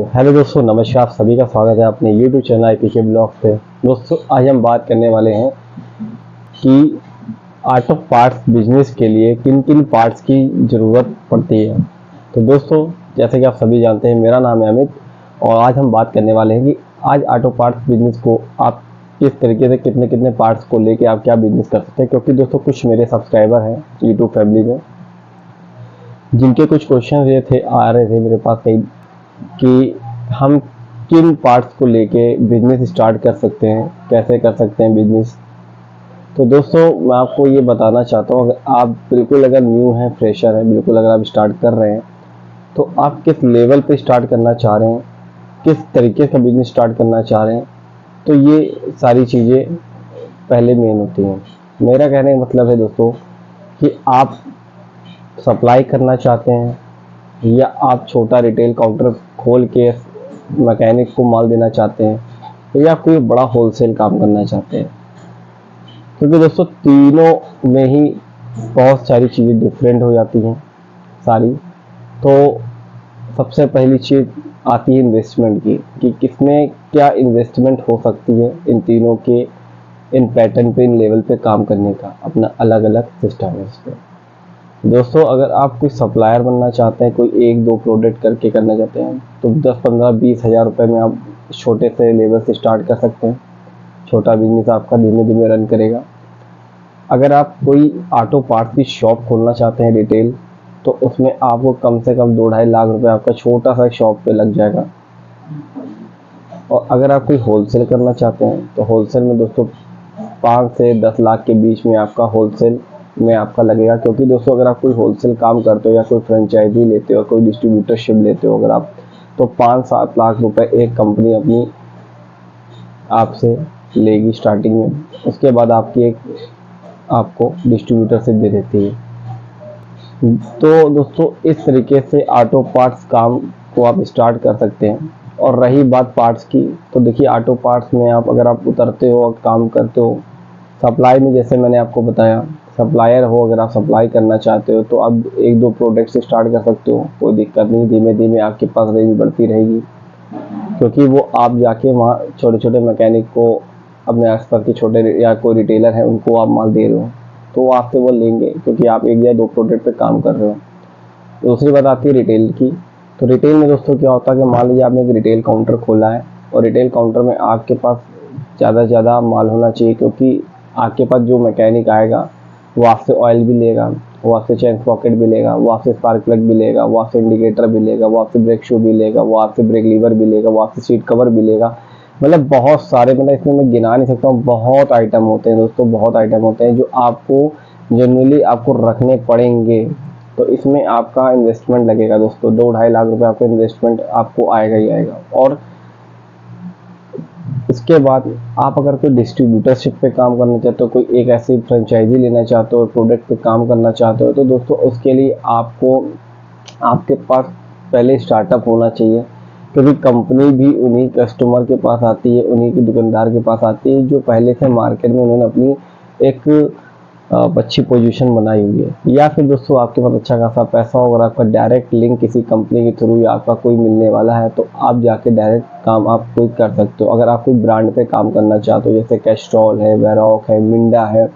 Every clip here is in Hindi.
हेलो दोस्तों, नमस्कार। आप सभी का स्वागत है अपने YouTube चैनल IPK ब्लॉग पे। दोस्तों, आज हम बात करने वाले हैं कि ऑटो पार्ट्स बिजनेस के लिए किन किन पार्ट्स की ज़रूरत पड़ती है। तो दोस्तों, जैसे कि आप सभी जानते हैं, मेरा नाम है अमित और आज हम बात करने वाले हैं कि आज ऑटो पार्ट्स बिजनेस को आप किस तरीके से कितने कितने पार्ट्स को लेके आप क्या बिजनेस कर सकते हैं। क्योंकि दोस्तों, कुछ मेरे सब्सक्राइबर हैं यूट्यूब फैमिली में, जिनके कुछ क्वेश्चन ये थे आ रहे थे मेरे पास कई कि हम किन पार्ट्स को लेके बिजनेस स्टार्ट कर सकते हैं, कैसे कर सकते हैं बिजनेस। तो दोस्तों, मैं आपको ये बताना चाहता हूँ, अगर आप बिल्कुल अगर न्यू हैं, फ्रेशर हैं, बिल्कुल अगर आप स्टार्ट कर रहे हैं, तो आप किस लेवल पे स्टार्ट करना चाह रहे हैं, किस तरीके का बिजनेस स्टार्ट करना चाह रहे हैं, तो ये सारी चीज़ें पहले मेन होती हैं। मेरा कहने का मतलब है दोस्तों कि आप सप्लाई करना चाहते हैं या आप छोटा रिटेल काउंटर खोल के मैकेनिक को माल देना चाहते हैं या कोई बड़ा होलसेल काम करना चाहते हैं। क्योंकि दोस्तों, तीनों में ही बहुत सारी चीज़ें डिफरेंट हो जाती हैं सारी। तो सबसे पहली चीज़ आती है इन्वेस्टमेंट की, कि किसमें क्या इन्वेस्टमेंट हो सकती है इन तीनों के, इन पैटर्न पे, इन लेवल पे काम करने का अपना अलग अलग सिस्टम है इस पर। दोस्तों, अगर आप कोई सप्लायर बनना चाहते हैं, कोई एक दो प्रोडक्ट करके करना चाहते हैं, तो 10-15-20 हज़ार रुपये में आप छोटे से लेवल से स्टार्ट कर सकते हैं। छोटा बिजनेस आपका धीमे धीमे रन करेगा। अगर आप कोई ऑटो पार्ट्स की शॉप खोलना चाहते हैं रिटेल, तो उसमें आपको कम से कम 2-2.5 लाख रुपये आपका छोटा सा शॉप पे लग जाएगा। और अगर आप कोई होलसेल करना चाहते हैं, तो होलसेल में दोस्तों 5 से 10 लाख के बीच में आपका होलसेल में आपका लगेगा। क्योंकि दोस्तों, अगर आप कोई होलसेल काम करते हो या कोई फ्रेंचाइजी लेते हो, कोई डिस्ट्रीब्यूटरशिप लेते हो अगर आप, तो 5-7 लाख रुपए एक कंपनी अपनी आपसे लेगी स्टार्टिंग में। उसके बाद आपको डिस्ट्रीब्यूटरशिप दे देती है। तो दोस्तों, इस तरीके से ऑटो पार्ट्स काम को आप स्टार्ट कर सकते हैं। और रही बात पार्ट्स की, तो देखिए, ऑटो पार्ट्स में अगर आप उतरते हो और काम करते हो, सप्लाई में जैसे मैंने आपको बताया, सप्लायर हो, अगर आप सप्लाई करना चाहते हो तो आप 1-2 प्रोडक्ट से स्टार्ट कर सकते हो, कोई दिक्कत नहीं। धीमे धीमे आपके पास रेंज बढ़ती रहेगी, क्योंकि वो आप जाके वहाँ छोटे छोटे मैकेनिक को, अपने आसपास के छोटे या कोई रिटेलर है, उनको आप माल दे रहे हो, तो वो आपसे वो लेंगे, क्योंकि आप 1 या 2 प्रोडक्ट पे काम कर रहे हो। दूसरी बात आती है रिटेल की। तो रिटेल में दोस्तों क्या होता है कि मान लीजिए आपने एक रिटेल काउंटर खोला है, और रिटेल काउंटर में आपके पास ज़्यादा से ज़्यादा माल होना चाहिए, क्योंकि आपके पास जो मैकेनिक आएगा वो आपसे ऑयल भी लेगा, वो आपसे चेन पॉकेट भी लेगा, वो आपसे स्पार्क प्लग भी लेगा, वो आपसे इंडिकेटर भी लेगा, वो आपसे ब्रेक शू भी लेगा, वो आपसे ब्रेक लीवर भी लेगा, वो आपसे सीट कवर भी लेगा। मतलब बहुत सारे, मतलब इसमें मैं गिना नहीं सकता हूँ, बहुत आइटम होते हैं दोस्तों, बहुत आइटम होते हैं जो आपको जनरली आपको रखने पड़ेंगे। तो इसमें आपका इन्वेस्टमेंट लगेगा दोस्तों, 2-2.5 लाख रुपए आपका इन्वेस्टमेंट आपको आएगा ही आएगा। और इसके बाद आप अगर कोई डिस्ट्रीब्यूटरशिप पे काम करना चाहते हो, कोई एक ऐसी फ्रेंचाइजी लेना चाहते हो, प्रोडक्ट पे काम करना चाहते हो, तो दोस्तों उसके लिए आपके पास पहले स्टार्टअप होना चाहिए। क्योंकि कंपनी भी उन्हीं कस्टमर के पास आती है, उन्हीं के दुकानदार के पास आती है जो पहले से मार्केट में उन्होंने अपनी एक अच्छी पोजीशन बनाई हुई है। या फिर दोस्तों, आपके पास अच्छा खासा पैसा हो और आपका डायरेक्ट लिंक किसी कंपनी के थ्रू या आपका कोई मिलने वाला है, तो आप जाके डायरेक्ट काम आप कोई कर सकते हो। अगर आप कोई ब्रांड पे काम करना चाहते हो, जैसे कैस्ट्रॉल है, वेरॉक है, मिंडा है,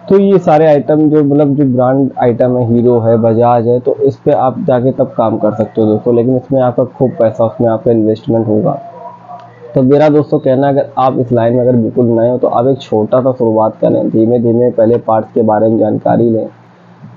तो ये सारे आइटम जो ब्रांड आइटम है, हीरो है, बजाज है, तो इस पे आप जाके तब काम कर सकते हो दोस्तों। लेकिन इसमें आपका खूब पैसा, उसमें आपका इन्वेस्टमेंट होगा। तो मेरा दोस्तों कहना है, अगर आप इस लाइन में अगर बिल्कुल नए हो, तो आप एक छोटा सा शुरुआत करें, धीमे धीमे पहले पार्ट्स के बारे में जानकारी लें।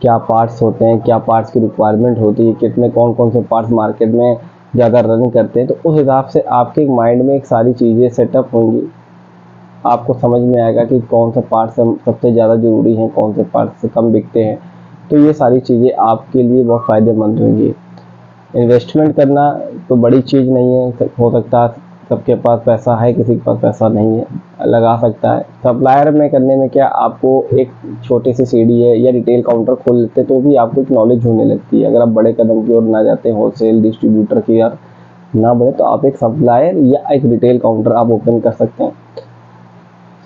क्या पार्ट्स होते हैं, क्या पार्ट्स की रिक्वायरमेंट होती है, कितने कौन कौन से पार्ट्स मार्केट में ज़्यादा रन करते हैं, तो उस हिसाब से आपके माइंड में एक सारी चीज़ें सेटअप होंगी। आपको समझ में आएगा कि कौन से पार्ट्स सबसे ज़्यादा ज़रूरी हैं, कौन से पार्ट्स कम बिकते हैं। तो ये सारी चीज़ें आपके लिए बहुत फ़ायदेमंद होंगी। इन्वेस्टमेंट करना तो बड़ी चीज़ नहीं है, हो सकता है सबके पास पैसा है, किसी के पास पैसा नहीं है, लगा सकता है। सप्लायर में करने में क्या, आपको एक छोटी सी सीढ़ी है, या रिटेल काउंटर खोल लेते तो भी आपको एक नॉलेज होने लगती है। अगर आप बड़े कदम की ओर ना जाते, होलसेल डिस्ट्रीब्यूटर की यार ना बढ़े, तो आप एक सप्लायर या एक रिटेल काउंटर आप ओपन कर सकते हैं।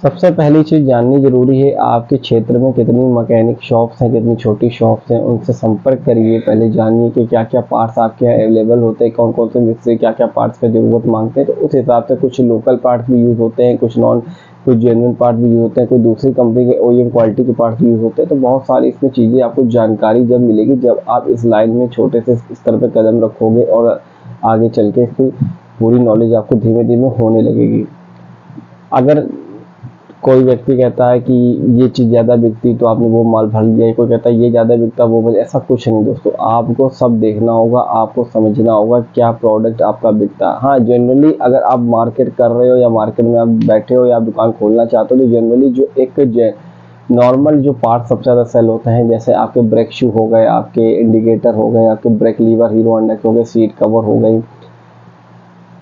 सबसे पहली चीज़ जाननी ज़रूरी है, आपके क्षेत्र में कितनी मैकेनिक शॉप्स हैं, कितनी छोटी शॉप्स हैं, उनसे संपर्क करिए। पहले जानिए कि क्या-क्या पार्ट्स आपके यहाँ अवेलेबल होते हैं, कौन-कौन से मिस्त्री क्या-क्या पार्ट्स की ज़रूरत माँगते हैं। तो उस हिसाब से कुछ लोकल पार्ट्स भी यूज़ होते हैं, कुछ जेन्युइन पार्ट्स भी यूज़ होते हैं, कोई दूसरी कंपनी के ओईएम क्वालिटी के पार्ट्स भी यूज़ होते हैं। तो बहुत सारी इसमें चीज़ें आपको जानकारी जब मिलेगी, जब आप इस लाइन में छोटे से स्तर पे कदम रखोगे और आगे चल के इसकी पूरी नॉलेज आपको धीमे-धीमे होने लगेगी। अगर कोई व्यक्ति कहता है कि ये चीज़ ज़्यादा बिकती तो आपने वो माल भर लिया, कोई कहता है ये ज़्यादा बिकता वो भर, ऐसा कुछ नहीं दोस्तों। आपको सब देखना होगा, आपको समझना होगा क्या प्रोडक्ट आपका बिकता है। हाँ, जनरली अगर आप मार्केट कर रहे हो या मार्केट में आप बैठे हो या आप दुकान खोलना चाहते हो, तो जनरली जो एक नॉर्मल जो पार्ट सबसे ज़्यादा सेल होते हैं, जैसे आपके ब्रेक शू हो गए, आपके इंडिकेटर हो गए, आपके ब्रेक लीवर हीरो होंडा के हो गए, सीट कवर हो गई,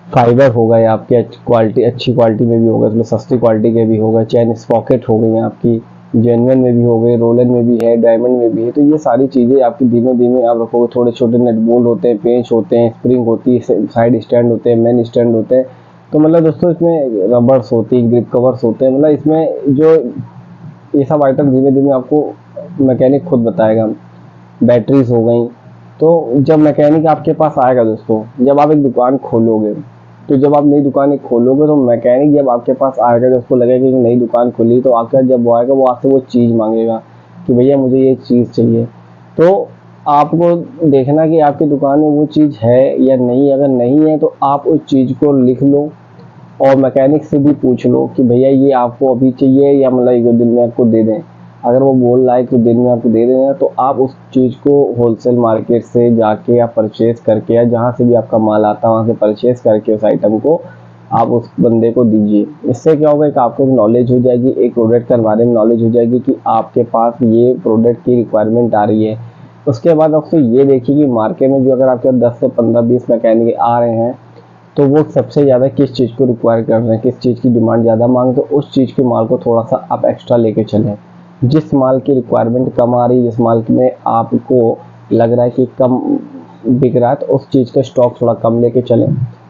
फाइबर हो गए आपके क्वालिटी, अच्छी क्वालिटी में भी हो गए, उसमें सस्ती क्वालिटी के भी हो गए, चैन स्पॉकेट हो गई आपकी, जेन्युइन में भी हो गए, रोलन में भी है, डायमंड में भी है। तो ये सारी चीज़ें आपकी धीमे धीमे आप रखोगे। थोड़े छोटे नट बोल्ट होते हैं, पेंच होते हैं, स्प्रिंग होती है, साइड स्टैंड होते हैं, मेन स्टैंड होते हैं। तो मतलब दोस्तों इसमें रबर्स होती है, ग्रिप कवर्स होते हैं, मतलब इसमें जो ये सब आइटम धीमे धीमे आपको मैकेनिक खुद बताएगा। बैटरीज हो गई। तो जब मैकेनिक आपके पास आएगा दोस्तों, जब आप एक दुकान खोलोगे, तो जब आप नई दुकान एक खोलोगे तो मैकेनिक जब आपके पास आएगा, जब उसको लगेगा कि नई दुकान खुली, तो आकर जब वो आएगा, वो आपसे वो चीज़ मांगेगा कि भैया मुझे ये चीज़ चाहिए। तो आपको देखना कि आपकी दुकान में वो चीज़ है या नहीं। अगर नहीं है तो आप उस चीज़ को लिख लो और मैकेनिक से भी पूछ लो कि भैया ये आपको अभी चाहिए या मतलब एक दो दिन में आपको दे दें। अगर वो बोल रहा है कि दिन में आपको दे देना, तो आप उस चीज़ को होलसेल मार्केट से जाके या परचेज करके या जहाँ से भी आपका माल आता है वहाँ से परचेज करके उस आइटम को आप उस बंदे को दीजिए। इससे क्या होगा कि आपको नॉलेज हो जाएगी, एक प्रोडक्ट के बारे में नॉलेज हो जाएगी कि आपके पास ये प्रोडक्ट की रिक्वायरमेंट आ रही है। उसके बाद दोस्तों ये देखिए कि मार्केट में जो अगर आपके 10 से 15-20 मैकेनिक आ रहे हैं, तो वो सबसे ज़्यादा किस चीज़ को रिक्वायर कर रहे हैं, किस चीज़ की डिमांड ज़्यादा मांग, तो उस चीज़ के माल को थोड़ा सा आप एक्स्ट्रा लेके चलें। जिस माल की रिक्वायरमेंट कम आ रही है, जिस माल में आपको लग रहा है कि कम बिक रहा है, तो उस चीज़ का स्टॉक थोड़ा कम लेके चलें।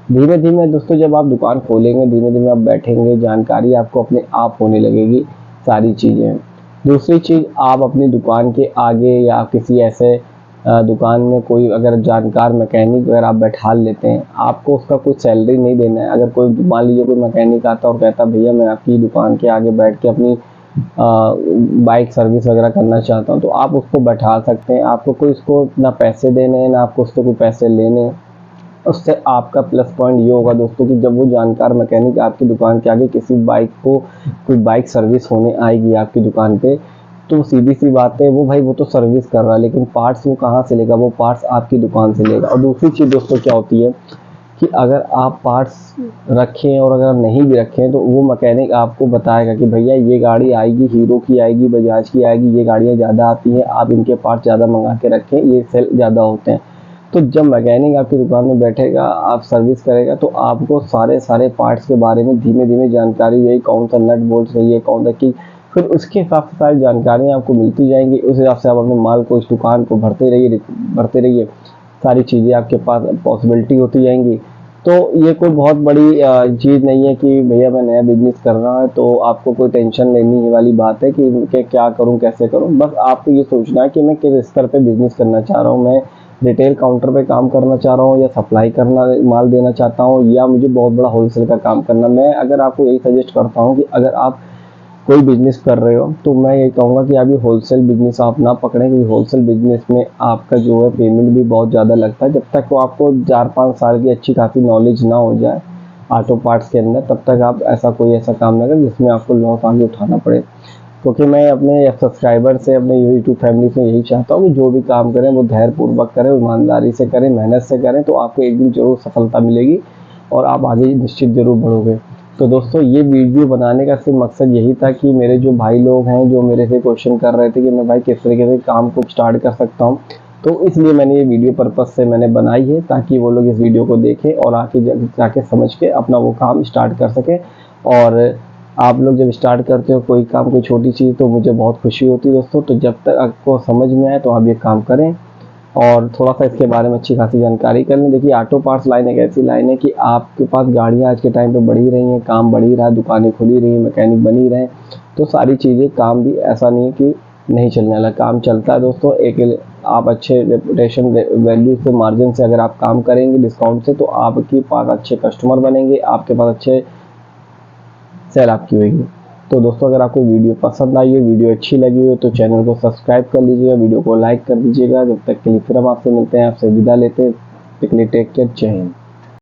धीमे धीमे दोस्तों जब आप दुकान खोलेंगे, धीमे धीमे आप बैठेंगे, जानकारी आपको अपने आप होने लगेगी सारी चीज़ें। दूसरी चीज़, आप अपनी दुकान के आगे या किसी ऐसे दुकान में कोई अगर जानकार मैकेनिक अगर आप बैठा लेते हैं, आपको उसका कुछ सैलरी नहीं देना है। अगर कोई मान लीजिए कोई मैकेनिक आता और कहता भैया मैं आपकी दुकान के आगे बैठ के अपनी बाइक सर्विस वगैरह करना चाहता हूँ, तो आप उसको बैठा सकते हैं। आपको कोई उसको ना पैसे देने हैं, ना आपको उससे कोई पैसे लेने हैं। उससे आपका प्लस पॉइंट ये होगा दोस्तों कि जब वो जानकार मैकेनिक आपकी दुकान के आगे किसी बाइक को कोई बाइक सर्विस होने आएगी आपकी दुकान पे, तो सीधी सी बात है, वो भाई वो तो सर्विस कर रहा है, लेकिन पार्ट्स वो कहाँ से लेगा? वो पार्ट्स आपकी दुकान से लेगा। और दूसरी चीज़ दोस्तों क्या होती है कि अगर आप पार्ट्स रखें और अगर नहीं भी रखें, तो वो मैकेनिक आपको बताएगा कि भैया ये गाड़ी आएगी, हीरो की आएगी, बजाज की आएगी, ये गाड़ियाँ ज़्यादा आती हैं, आप इनके पार्ट्स ज़्यादा मंगा के रखें, ये सेल ज़्यादा होते हैं। तो जब मैकेनिक आपकी दुकान में बैठेगा, आप सर्विस करेगा, तो आपको सारे पार्ट्स के बारे में धीमे धीमे जानकारी हुई, कौन सा नट बोल्ट सही है, कौन सा की, फिर उसके हिसाब से सारी जानकारियाँ आपको मिलती जाएंगी। उस हिसाब से आप अपने माल को इस दुकान को भरते रहिए, सारी चीज़ें आपके पास पॉसिबिलिटी होती जाएंगी। तो ये कोई बहुत बड़ी चीज़ नहीं है कि भैया मैं नया बिजनेस कर रहा हूँ, तो आपको कोई टेंशन लेने वाली बात है कि क्या करूँ, कैसे करूँ। बस आपको ये सोचना है कि मैं किस स्तर पे बिजनेस करना चाह रहा हूँ। मैं रिटेल काउंटर पे काम करना चाह रहा हूँ, या सप्लाई करना, माल देना चाहता हूँ, या मुझे बहुत बड़ा होलसेल का काम करना। मैं अगर आपको यही सजेस्ट करता हूँ कि अगर आप कोई बिजनेस कर रहे हो, तो मैं ये कहूँगा कि अभी होलसेल बिजनेस आप ना पकड़ें, क्योंकि होलसेल बिजनेस में आपका जो है पेमेंट भी बहुत ज़्यादा लगता है। जब तक वो आपको 4-5 साल की अच्छी खासी नॉलेज ना हो जाए ऑटो पार्ट्स के अंदर, तब तक आप ऐसा काम ना करें जिसमें आपको लॉस आगे उठाना पड़े। क्योंकि मैं अपने सब्सक्राइबर से, अपने यूट्यूब फैमिली से यही चाहता हूँ कि जो भी काम करें वो धैर्यपूर्वक करें, ईमानदारी से करें, मेहनत से करें, तो आपको एक दिन ज़रूर सफलता मिलेगी और आप आगे निश्चित ज़रूर बढ़ोगे। तो दोस्तों ये वीडियो बनाने का सिर्फ मकसद यही था कि मेरे जो भाई लोग हैं जो मेरे से क्वेश्चन कर रहे थे कि मैं भाई किस तरीके से काम को स्टार्ट कर सकता हूँ, तो इसलिए मैंने ये वीडियो पर्पस से मैंने बनाई है, ताकि वो लोग इस वीडियो को देखें और आके जाके समझ के अपना वो काम स्टार्ट कर सकें। और आप लोग जब स्टार्ट करते हो कोई काम, कोई छोटी चीज़, तो मुझे बहुत खुशी होती है दोस्तों। तो जब तक आपको समझ में आए तो आप ये काम करें और थोड़ा सा इसके बारे में अच्छी खासी जानकारी कर लें। देखिए ऑटो पार्ट्स लाइन एक ऐसी लाइन है कि आपके पास गाड़ियाँ आज के टाइम पे बढ़ ही रही हैं, काम बढ़ ही रहा है, दुकानें खुल ही रही हैं, मैकेनिक बन ही रहे हैं, तो सारी चीज़ें काम भी ऐसा नहीं है कि नहीं चलने वाला, काम चलता है दोस्तों। एक आप अच्छे रेपुटेशन वैल्यू से मार्जिन से अगर आप काम करेंगे डिस्काउंट से, तो आपके पास अच्छे कस्टमर बनेंगे, आपके पास अच्छे सेल आपकी होगी। तो दोस्तों अगर आपको वीडियो पसंद आई हो, वीडियो अच्छी लगी हो, तो चैनल को सब्सक्राइब कर लीजिएगा, वीडियो को लाइक कर दीजिएगा। जब तक के लिए फिर हम आपसे मिलते हैं, आपसे विदा लेते हैं। टेक केयर, जय हिंद।